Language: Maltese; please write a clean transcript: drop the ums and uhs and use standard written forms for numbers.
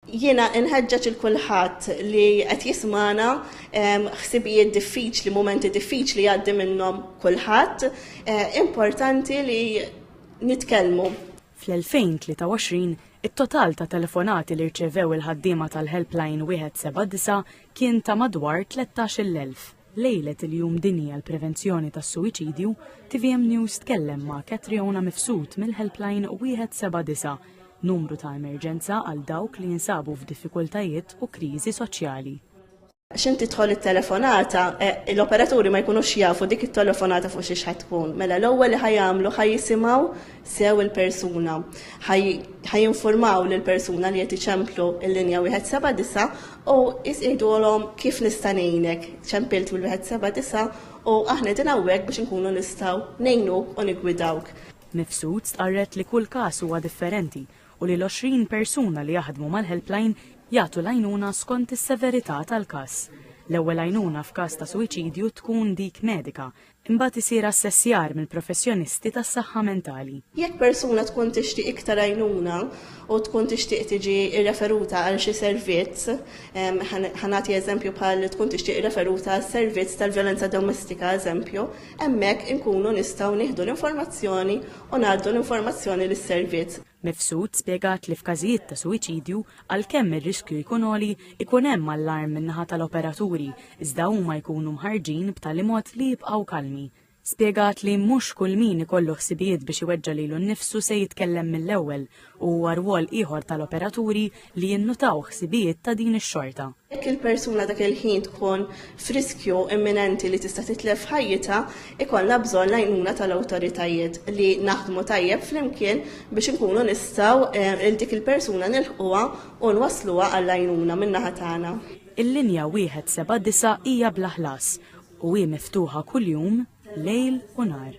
Jiena nħeġġeġ il-kulħadd li qed jismana ħsibijiet diffiċli, momenti diffiċli jgħaddi minnhom kulħadd, importanti li nitkellmu. Fl-2023 it-total ta' telefonati li rċevew il-ħaddiema tal-Helpline 179 kien ta' madwar 13,000. Lejlet il-jum dinji għal prevenzjoni tas-suwiċidju, TVM News tkellem ma' Katriona Mifsud mill-Helpline 179, numru ta' emerġenza għal dawk li jinsabu f'diffikultajiet u kriżi soċjali. X'inti tidħol it-telefonata, l-operaturi ma jkunux jafu dik it-telefonata fuq xi tkun. Mela l-ewwel li ħajamlu ħajjisimgħu sew il-persuna. Ħajinformaw lill-persuna li qed iċemplu l-linja 179 u jgħidulhom kif nista' ngħinek. ċempilt bil-179 u aħna din hawnhekk biex inkunu nistgħu ngħinuk u nigwidawk. Mifsud stqarret li kull każ huwa differenti u li l-20 persuna li jaħdmu mal-Helpline jagħtu l-għajnuna skont is-severità tal-każ. L-ewwel għajnuna f'każ ta' suwiċidju tkun dik medika, imbagħad isir assessjar mill-professjonisti tas-saħħa mentali. Jekk persuna tkun tixtieq iktar għajnuna u tkun tixtieq tiġi irreferuta għal xi servizz, ħanati eżempju bħal tkun tixtieq irreferuta għal servizz tal-vjolenza domestika eżempju, hemmhekk inkunu nistgħu nieħdu l-informazzjoni u ngħaddu l-informazzjoni lis-servizz. Mifsud spjegat li f'każijiet ta' suwiċidju għalkemm ir-riskju jkun għoli ikun hemm allarm min-naħa tal-operaturi iżda huma jkunu mħarġin b'tali mod li jibqgħu kalmi. Spjegat li mhux kull min ikollu ħsibijiet biex iweġġa' lilu nnifsu se jitkellem mill-ewwel u huwa rwol ieħor tal-operaturi li jinnutaw ħsibijiet ta' din ix-xorta. Jekk il-persuna dak il-ħin tkun f'riskju imminenti li tista' titlef ħajjitha, ikollna bżonn l-għajnuna tal-awtoritajiet li naħdmu tajjeb flimkien biex inkunu nistgħu dik il-persuna nilħquha u nwassluha għall-għajnuna min-naħa tagħna. Il-linja 179 hija bla ħlas u hi miftuħa kuljum lejl u nar.